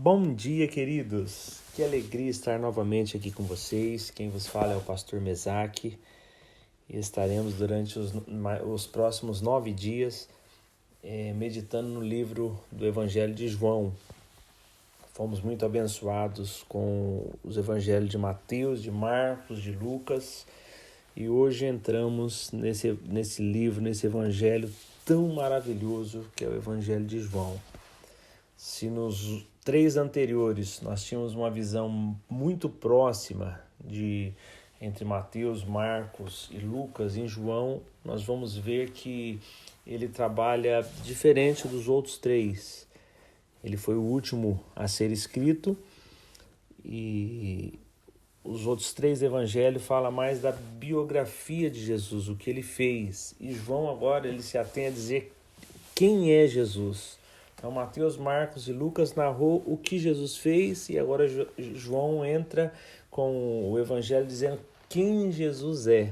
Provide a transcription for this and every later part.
Bom dia, queridos! Que alegria estar novamente aqui com vocês. Quem vos fala é o pastor Mesaque e estaremos durante os próximos 9 dias meditando no livro do Evangelho de João. Fomos muito abençoados com os evangelhos de Mateus, de Marcos, de Lucas e hoje entramos nesse livro, nesse evangelho tão maravilhoso que é o Evangelho de João. Se nos 3 anteriores nós tínhamos uma visão muito próxima entre Mateus, Marcos e Lucas, em João nós vamos ver que ele trabalha diferente dos outros 3. Ele foi o último a ser escrito e os outros 3 evangelhos falam mais da biografia de Jesus, o que ele fez. E João agora ele se atém a dizer quem é Jesus. Então Mateus, Marcos e Lucas narrou o que Jesus fez e agora João entra com o evangelho dizendo quem Jesus é.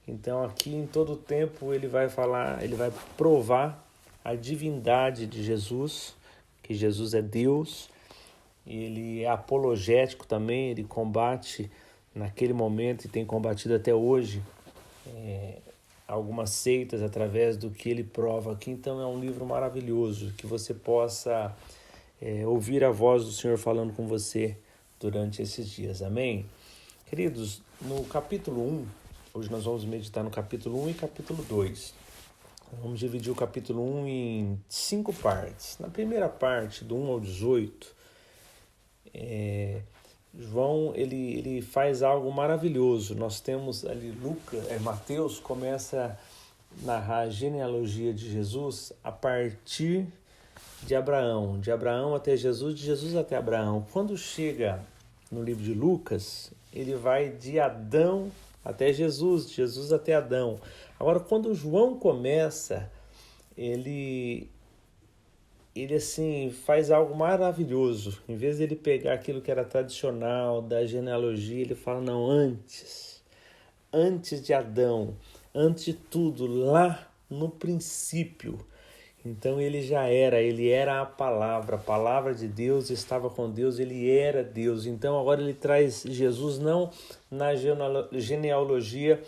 Então aqui em todo o tempo ele vai provar a divindade de Jesus, que Jesus é Deus. Ele é apologético também, ele combate naquele momento e tem combatido até hoje algumas seitas através do que ele prova aqui. Então é um livro maravilhoso, que você possa ouvir a voz do Senhor falando com você durante esses dias, amém? Queridos, no capítulo 1, hoje nós vamos meditar no capítulo 1 e capítulo 2. Vamos dividir o capítulo 1 em 5 partes. Na primeira parte, do 1 ao 18, João ele faz algo maravilhoso. Nós temos ali Mateus começa a narrar a genealogia de Jesus a partir de Abraão até Jesus, de Jesus até Abraão. Quando chega no livro de Lucas, ele vai de Adão até Jesus, de Jesus até Adão. Agora, quando João começa, ele assim faz algo maravilhoso. Em vez de ele pegar aquilo que era tradicional da genealogia, ele fala, não, antes de Adão, antes de tudo, lá no princípio. Então ele era a palavra de Deus, estava com Deus, ele era Deus. Então agora ele traz Jesus não na genealogia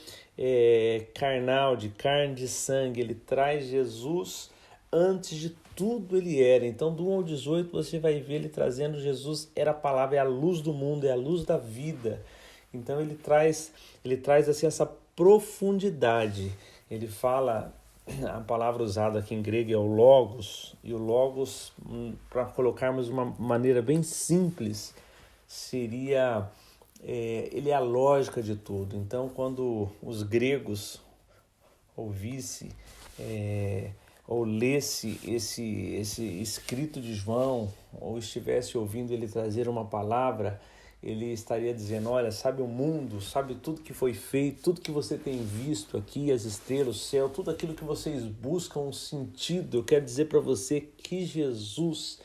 carnal, de carne, de sangue, ele traz Jesus antes de tudo ele era. Então do 1 ao 18 você vai ver ele trazendo Jesus era a palavra, é a luz do mundo, é a luz da vida. Então ele traz assim essa profundidade. Ele fala, a palavra usada aqui em grego é o logos, e o logos, para colocarmos de uma maneira bem simples, seria ele é a lógica de tudo. Então quando os gregos ouvissem ou lesse esse escrito de João, ou estivesse ouvindo ele trazer uma palavra, ele estaria dizendo, olha, sabe o mundo, sabe tudo que foi feito, tudo que você tem visto aqui, as estrelas, o céu, tudo aquilo que vocês buscam um sentido. Eu quero dizer para você que Jesus,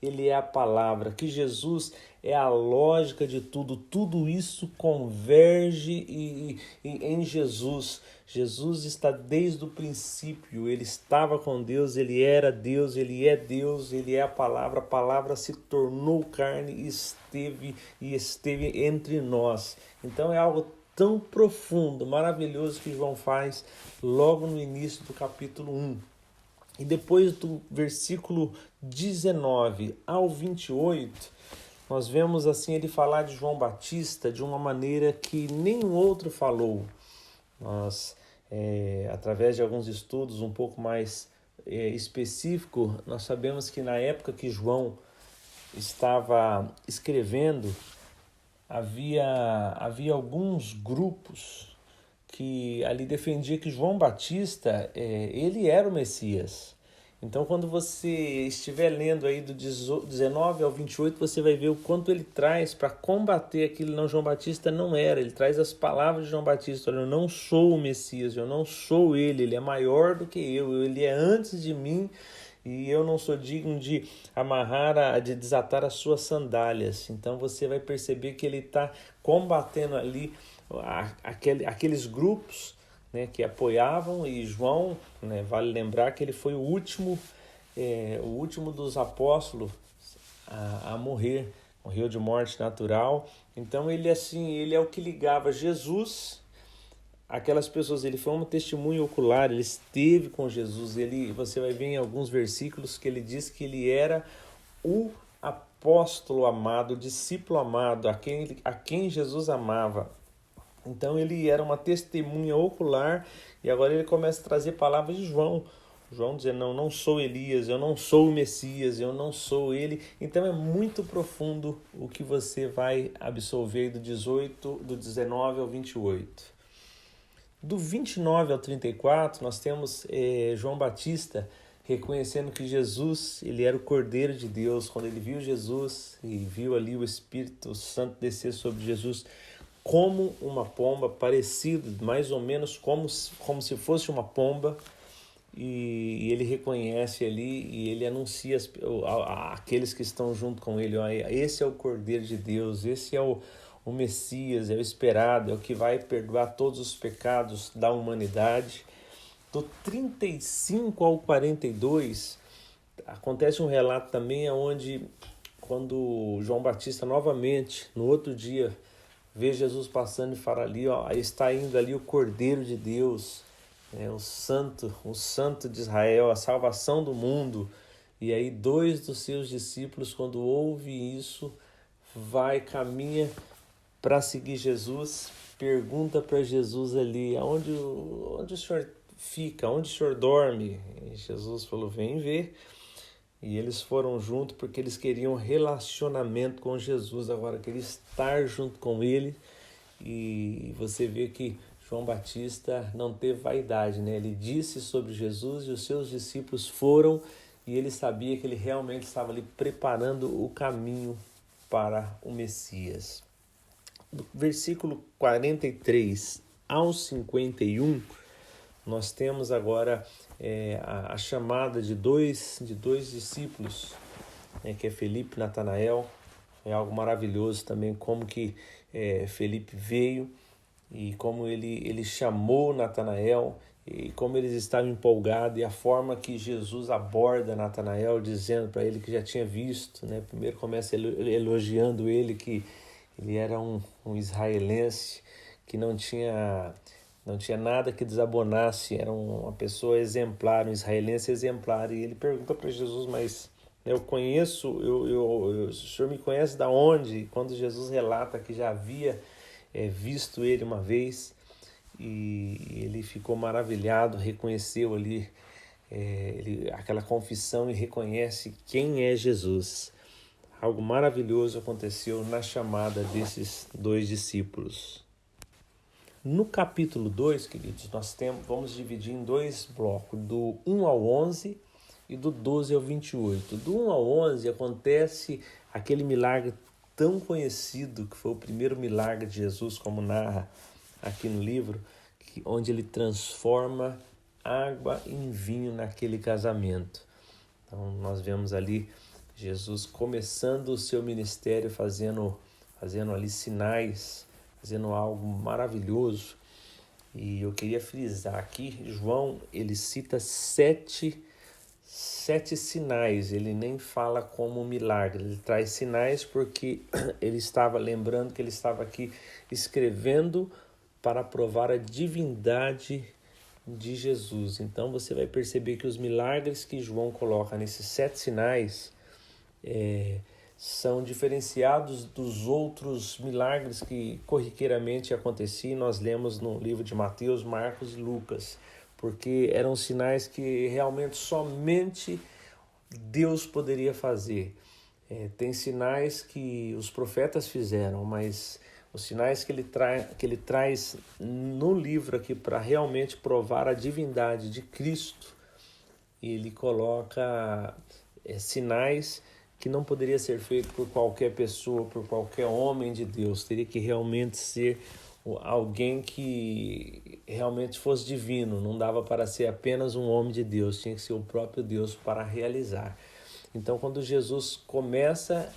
ele é a palavra, que Jesus é a lógica de tudo. Tudo isso converge em Jesus. Jesus está desde o princípio, ele estava com Deus, ele era Deus, ele é Deus, ele é a palavra se tornou carne e esteve entre nós. Então é algo tão profundo, maravilhoso que João faz logo no início do capítulo 1. E depois do versículo 19 ao 28, nós vemos assim ele falar de João Batista de uma maneira que nenhum outro falou. Nós, através de alguns estudos um pouco mais específicos, nós sabemos que na época que João estava escrevendo, havia alguns grupos que ali defendiam que João Batista, ele era o Messias. Então, quando você estiver lendo aí do 19 ao 28, você vai ver o quanto ele traz para combater aquilo que João Batista não era. Ele traz as palavras de João Batista. Olha, eu não sou o Messias, eu não sou ele é maior do que eu, ele é antes de mim e eu não sou digno de de desatar as suas sandálias. Então, você vai perceber que ele está combatendo ali aqueles grupos, né, que apoiavam, e João, né, vale lembrar que ele foi o último dos apóstolos a morrer, morreu de morte natural. Então ele é o que ligava Jesus, aquelas pessoas. Ele foi um testemunho ocular, ele esteve com Jesus. Você vai ver em alguns versículos que ele diz que ele era o apóstolo amado, o discípulo amado, a quem Jesus amava. Então ele era uma testemunha ocular, e agora ele começa a trazer palavras de João. João dizendo, não sou Elias, eu não sou o Messias, eu não sou ele. Então é muito profundo o que você vai absorver do 19 ao 28. Do 29 ao 34, nós temos João Batista reconhecendo que Jesus, ele era o Cordeiro de Deus. Quando ele viu Jesus e viu ali o Espírito Santo descer sobre Jesus como uma pomba, parecido mais ou menos como se fosse uma pomba, e ele reconhece ali e ele anuncia àqueles que estão junto com ele, ó, esse é o Cordeiro de Deus, esse é o Messias, é o esperado, é o que vai perdoar todos os pecados da humanidade. Do 35 ao 42, acontece um relato também onde, quando João Batista novamente, no outro dia, vê Jesus passando e fala ali, ó, está indo ali o Cordeiro de Deus, o Santo de Israel, a salvação do mundo. E aí 2 dos seus discípulos, quando ouve isso, caminha para seguir Jesus, pergunta para Jesus ali, onde o senhor fica, onde o senhor dorme? E Jesus falou, vem ver. E eles foram juntos porque eles queriam relacionamento com Jesus, agora queriam estar junto com ele. E você vê que João Batista não teve vaidade, né? Ele disse sobre Jesus e os seus discípulos foram, e ele sabia que ele realmente estava ali preparando o caminho para o Messias. Do versículo 43 ao 51, nós temos agora a chamada de dois discípulos, que é Felipe e Natanael. É algo maravilhoso também como que Felipe veio e como ele chamou Natanael, e como eles estavam empolgados, e a forma que Jesus aborda Natanael, dizendo para ele que já tinha visto, né? Primeiro começa elogiando ele, que ele era um israelense que não tinha nada que desabonasse, era uma pessoa exemplar, um israelense exemplar. E ele pergunta para Jesus, mas eu conheço, o senhor me conhece da onde? E quando Jesus relata que já havia visto ele uma vez, e ele ficou maravilhado, reconheceu ali aquela confissão e reconhece quem é Jesus. Algo maravilhoso aconteceu na chamada desses 2 discípulos. No capítulo 2, queridos, vamos dividir em 2 blocos, do 1 ao 11 e do 12 ao 28. Do 1 ao 11 acontece aquele milagre tão conhecido, que foi o primeiro milagre de Jesus, como narra aqui no livro, onde ele transforma água em vinho naquele casamento. Então nós vemos ali Jesus começando o seu ministério, fazendo ali sinais, fazendo algo maravilhoso. E eu queria frisar aqui, João, ele cita 7 sinais, ele nem fala como milagre, ele traz sinais porque ele estava lembrando que ele estava aqui escrevendo para provar a divindade de Jesus. Então você vai perceber que os milagres que João coloca nesses 7 sinais são diferenciados dos outros milagres que corriqueiramente aconteciam. Nós lemos no livro de Mateus, Marcos e Lucas, porque eram sinais que realmente somente Deus poderia fazer. Tem sinais que os profetas fizeram, mas os sinais que ele traz no livro aqui para realmente provar a divindade de Cristo, ele coloca sinais que não poderia ser feito por qualquer pessoa, por qualquer homem de Deus. Teria que realmente ser alguém que realmente fosse divino. Não dava para ser apenas um homem de Deus, tinha que ser o próprio Deus para realizar. Então, quando Jesus começa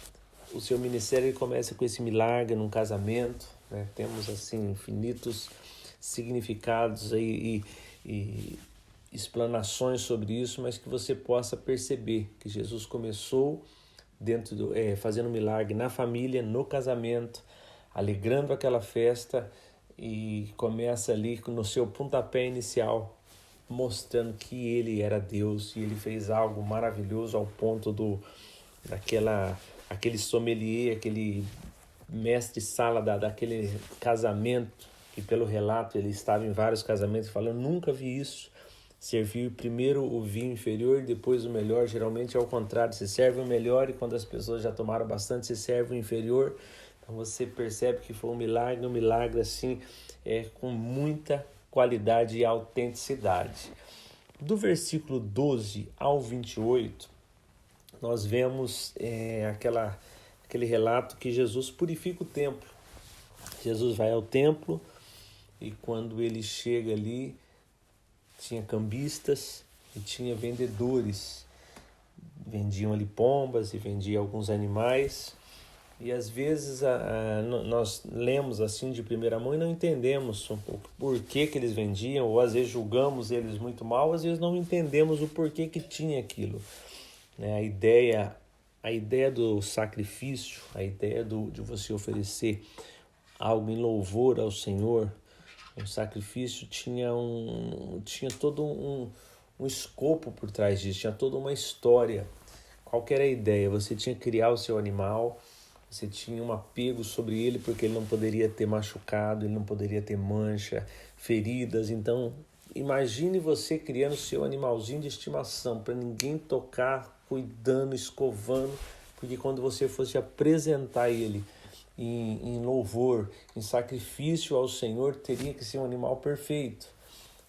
o seu ministério, ele começa com esse milagre num casamento, né? Temos assim infinitos significados aí e explanações sobre isso, mas que você possa perceber que Jesus começou fazendo milagre na família, no casamento, alegrando aquela festa, e começa ali no seu pontapé inicial, mostrando que ele era Deus, e ele fez algo maravilhoso ao ponto aquele sommelier, aquele mestre-sala daquele casamento, que pelo relato ele estava em vários casamentos, falando: nunca vi isso, servir primeiro o vinho inferior e depois o melhor. Geralmente é o contrário, se serve o melhor e quando as pessoas já tomaram bastante, se serve o inferior. Então você percebe que foi um milagre assim, com muita qualidade e autenticidade. Do versículo 12 ao 28, nós vemos aquele relato que Jesus purifica o templo. Jesus vai ao templo e quando ele chega ali, tinha cambistas e tinha vendedores. Vendiam ali pombas e vendiam alguns animais. E às vezes nós lemos assim de primeira mão e não entendemos o porquê que eles vendiam, ou às vezes julgamos eles muito mal, às vezes não entendemos o porquê que tinha aquilo. A ideia do sacrifício, a ideia de você oferecer algo em louvor ao Senhor, um sacrifício tinha todo um escopo por trás disso, tinha toda uma história. Qual que era a ideia? Você tinha que criar o seu animal, você tinha um apego sobre ele porque ele não poderia ter machucado, ele não poderia ter mancha, feridas. Então, imagine você criando o seu animalzinho de estimação para ninguém tocar, cuidando, escovando, porque quando você fosse apresentar ele em louvor, em sacrifício ao Senhor, teria que ser um animal perfeito.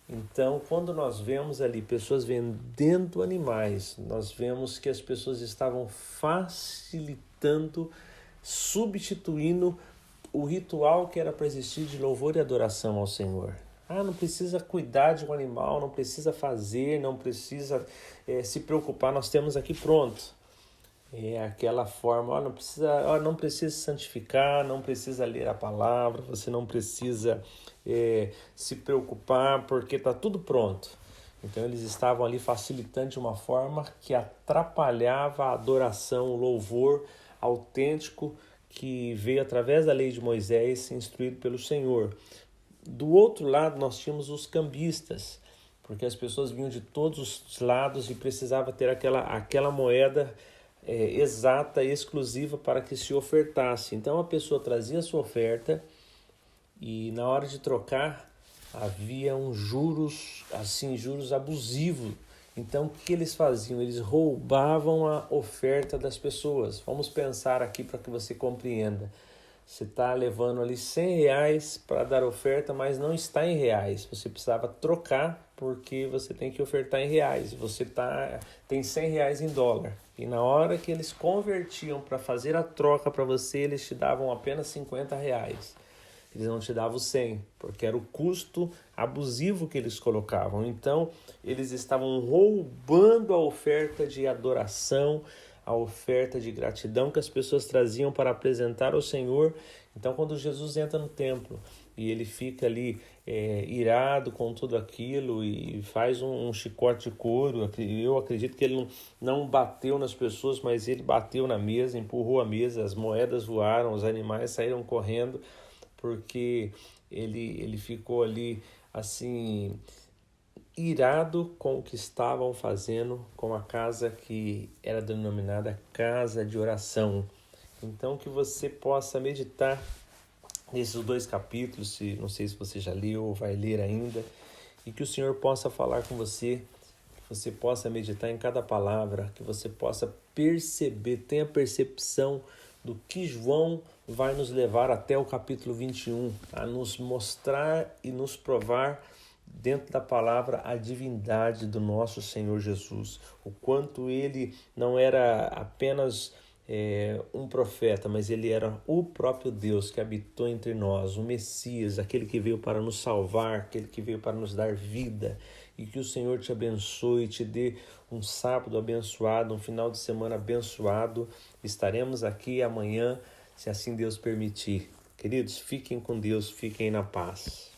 Então, quando nós vemos ali pessoas vendendo animais, nós vemos que as pessoas estavam facilitando, substituindo o ritual que era para existir de louvor e adoração ao Senhor. Não precisa cuidar de um animal, não precisa fazer, não precisa se preocupar, nós temos aqui pronto. Aquela forma, não precisa se santificar, não precisa ler a palavra, você não precisa se preocupar porque está tudo pronto. Então eles estavam ali facilitando de uma forma que atrapalhava a adoração, o louvor autêntico que veio através da lei de Moisés, instruído pelo Senhor. Do outro lado nós tínhamos os cambistas, porque as pessoas vinham de todos os lados e precisava ter aquela moeda exata e exclusiva para que se ofertasse. Então a pessoa trazia a sua oferta e na hora de trocar havia juros abusivos. Então o que eles faziam? Eles roubavam a oferta das pessoas. Vamos pensar aqui para que você compreenda. Você está levando ali R$100 para dar oferta, mas não está em reais. Você precisava trocar porque você tem que ofertar em reais. Você tem R$100 em dólar. E na hora que eles convertiam para fazer a troca para você, eles te davam apenas R$50. Eles não te davam 100, porque era o custo abusivo que eles colocavam. Então, eles estavam roubando a oferta de adoração, a oferta de gratidão que as pessoas traziam para apresentar ao Senhor. Então, quando Jesus entra no templo e ele fica ali irado com tudo aquilo e faz um chicote de couro, eu acredito que ele não bateu nas pessoas, mas ele bateu na mesa, empurrou a mesa, as moedas voaram, os animais saíram correndo, porque ele ficou ali assim irado com o que estavam fazendo com a casa que era denominada casa de oração. Então que você possa meditar nesses 2 capítulos, não sei se você já leu ou vai ler ainda, e que o Senhor possa falar com você, que você possa meditar em cada palavra, que você possa perceber, tenha percepção do que João vai nos levar até o capítulo 21, a nos mostrar e nos provar dentro da palavra a divindade do nosso Senhor Jesus, o quanto ele não era apenas um profeta, mas ele era o próprio Deus que habitou entre nós, o Messias, aquele que veio para nos salvar, aquele que veio para nos dar vida. E que o Senhor te abençoe, te dê um sábado abençoado, um final de semana abençoado. Estaremos aqui amanhã, se assim Deus permitir. Queridos, fiquem com Deus, fiquem na paz.